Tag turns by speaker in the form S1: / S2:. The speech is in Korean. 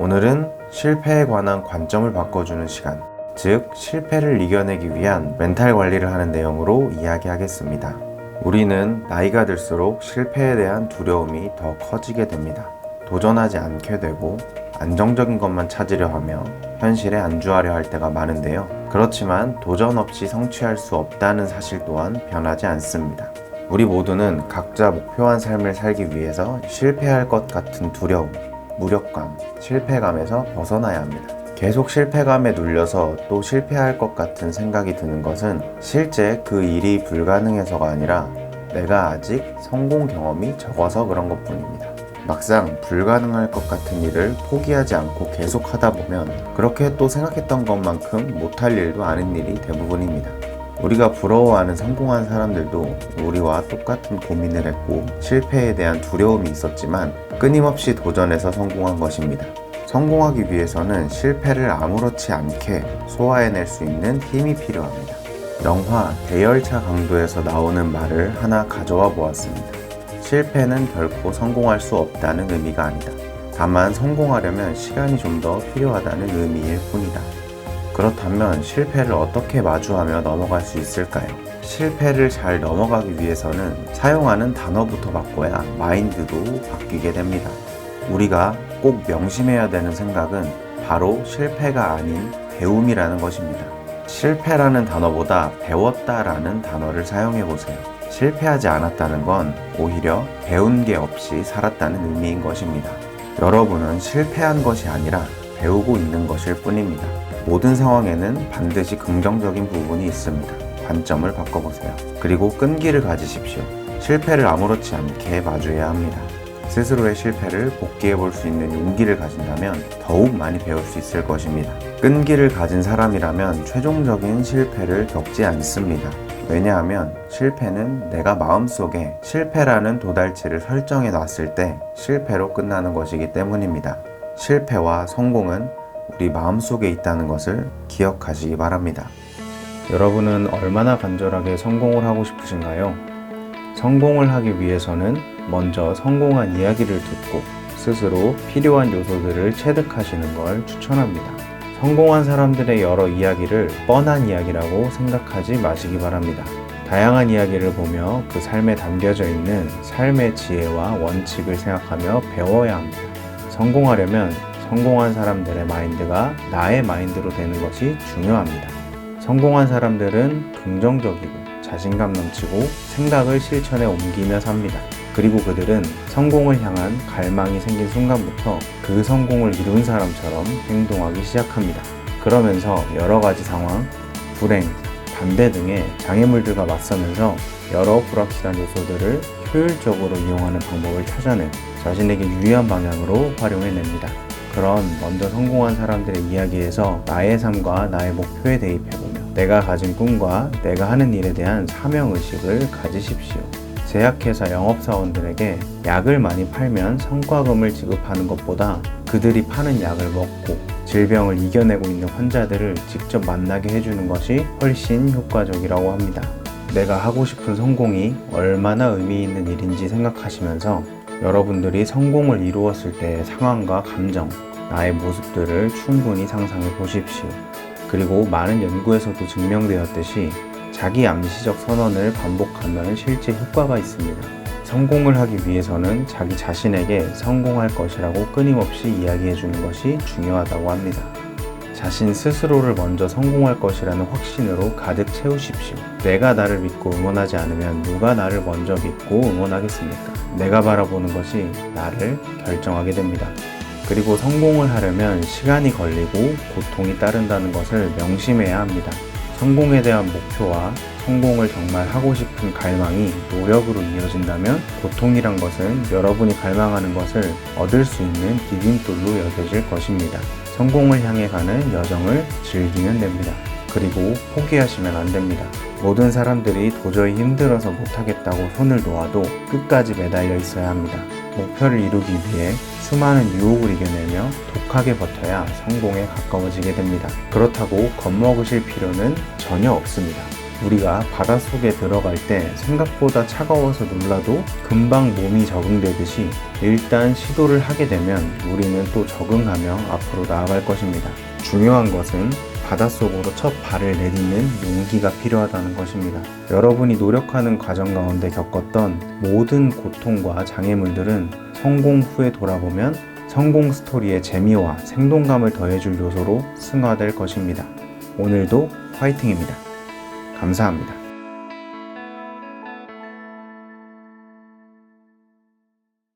S1: 오늘은 실패에 관한 관점을 바꿔주는 시간, 즉 실패를 이겨내기 위한 멘탈 관리를 하는 내용으로 이야기하겠습니다. 우리는 나이가 들수록 실패에 대한 두려움이 더 커지게 됩니다. 도전하지 않게 되고 안정적인 것만 찾으려 하며 현실에 안주하려 할 때가 많은데요. 그렇지만 도전 없이 성취할 수 없다는 사실 또한 변하지 않습니다. 우리 모두는 각자 목표한 삶을 살기 위해서 실패할 것 같은 두려움, 무력감, 실패감에서 벗어나야 합니다. 계속 실패감에 눌려서 또 실패할 것 같은 생각이 드는 것은 실제 그 일이 불가능해서가 아니라 내가 아직 성공 경험이 적어서 그런 것 뿐입니다. 막상 불가능할 것 같은 일을 포기하지 않고 계속 하다 보면 그렇게 또 생각했던 것만큼 못할 일도 아닌 일이 대부분입니다. 우리가 부러워하는 성공한 사람들도 우리와 똑같은 고민을 했고 실패에 대한 두려움이 있었지만 끊임없이 도전해서 성공한 것입니다. 성공하기 위해서는 실패를 아무렇지 않게 소화해낼 수 있는 힘이 필요합니다. 영화 대열차 강도에서 나오는 말을 하나 가져와 보았습니다. 실패는 결코 성공할 수 없다는 의미가 아니다. 다만 성공하려면 시간이 좀 더 필요하다는 의미일 뿐이다. 그렇다면 실패를 어떻게 마주하며 넘어갈 수 있을까요? 실패를 잘 넘어가기 위해서는 사용하는 단어부터 바꿔야 마인드도 바뀌게 됩니다. 우리가 꼭 명심해야 되는 생각은 바로 실패가 아닌 배움이라는 것입니다. 실패라는 단어보다 배웠다라는 단어를 사용해 보세요. 실패하지 않았다는 건 오히려 배운 게 없이 살았다는 의미인 것입니다. 여러분은 실패한 것이 아니라 배우고 있는 것일 뿐입니다. 모든 상황에는 반드시 긍정적인 부분이 있습니다. 관점을 바꿔보세요. 그리고 끈기를 가지십시오. 실패를 아무렇지 않게 마주해야 합니다. 스스로의 실패를 복귀해 볼 수 있는 용기를 가진다면 더욱 많이 배울 수 있을 것입니다. 끈기를 가진 사람이라면 최종적인 실패를 겪지 않습니다. 왜냐하면 실패는 내가 마음속에 실패라는 도달치를 설정해 놨을 때 실패로 끝나는 것이기 때문입니다. 실패와 성공은 우리 마음속에 있다는 것을 기억하시기 바랍니다. 여러분은 얼마나 간절하게 성공을 하고 싶으신가요? 성공을 하기 위해서는 먼저 성공한 이야기를 듣고 스스로 필요한 요소들을 체득하시는 걸 추천합니다. 성공한 사람들의 여러 이야기를 뻔한 이야기라고 생각하지 마시기 바랍니다. 다양한 이야기를 보며 그 삶에 담겨져 있는 삶의 지혜와 원칙을 생각하며 배워야 합니다. 성공하려면 성공한 사람들의 마인드가 나의 마인드로 되는 것이 중요합니다. 성공한 사람들은 긍정적이고 자신감 넘치고 생각을 실천에 옮기며 삽니다. 그리고 그들은 성공을 향한 갈망이 생긴 순간부터 그 성공을 이룬 사람처럼 행동하기 시작합니다. 그러면서 여러 가지 상황, 불행, 반대 등의 장애물들과 맞서면서 여러 불확실한 요소들을 효율적으로 이용하는 방법을 찾아내 자신에게 유리한 방향으로 활용해냅니다. 그런 먼저 성공한 사람들의 이야기에서 나의 삶과 나의 목표에 대입해보며 내가 가진 꿈과 내가 하는 일에 대한 사명의식을 가지십시오. 제약회사 영업사원들에게 약을 많이 팔면 성과금을 지급하는 것보다 그들이 파는 약을 먹고 질병을 이겨내고 있는 환자들을 직접 만나게 해주는 것이 훨씬 효과적이라고 합니다. 내가 하고 싶은 성공이 얼마나 의미 있는 일인지 생각하시면서 여러분들이 성공을 이루었을 때의 상황과 감정, 나의 모습들을 충분히 상상해 보십시오. 그리고 많은 연구에서도 증명되었듯이 자기 암시적 선언을 반복하면 실제 효과가 있습니다. 성공을 하기 위해서는 자기 자신에게 성공할 것이라고 끊임없이 이야기해 주는 것이 중요하다고 합니다. 자신 스스로를 먼저 성공할 것이라는 확신으로 가득 채우십시오. 내가 나를 믿고 응원하지 않으면 누가 나를 먼저 믿고 응원하겠습니까? 내가 바라보는 것이 나를 결정하게 됩니다. 그리고 성공을 하려면 시간이 걸리고 고통이 따른다는 것을 명심해야 합니다. 성공에 대한 목표와 성공을 정말 하고 싶은 갈망이 노력으로 이어진다면 고통이란 것은 여러분이 갈망하는 것을 얻을 수 있는 디딤돌로 여겨질 것입니다. 성공을 향해 가는 여정을 즐기면 됩니다. 그리고 포기하시면 안 됩니다. 모든 사람들이 도저히 힘들어서 못하겠다고 손을 놓아도 끝까지 매달려 있어야 합니다. 목표를 이루기 위해 수많은 유혹을 이겨내며 독하게 버텨야 성공에 가까워지게 됩니다. 그렇다고 겁먹으실 필요는 전혀 없습니다.
S2: 우리가 바닷속에 들어갈 때 생각보다 차가워서 놀라도 금방 몸이 적응되듯이 일단 시도를 하게 되면 우리는 또 적응하며 앞으로 나아갈 것입니다. 중요한 것은 바닷속으로 첫 발을 내딛는 용기가 필요하다는 것입니다. 여러분이 노력하는 과정 가운데 겪었던 모든 고통과 장애물들은 성공 후에 돌아보면 성공 스토리의 재미와 생동감을 더해줄 요소로 승화될 것입니다. 오늘도 화이팅입니다. 감사합니다.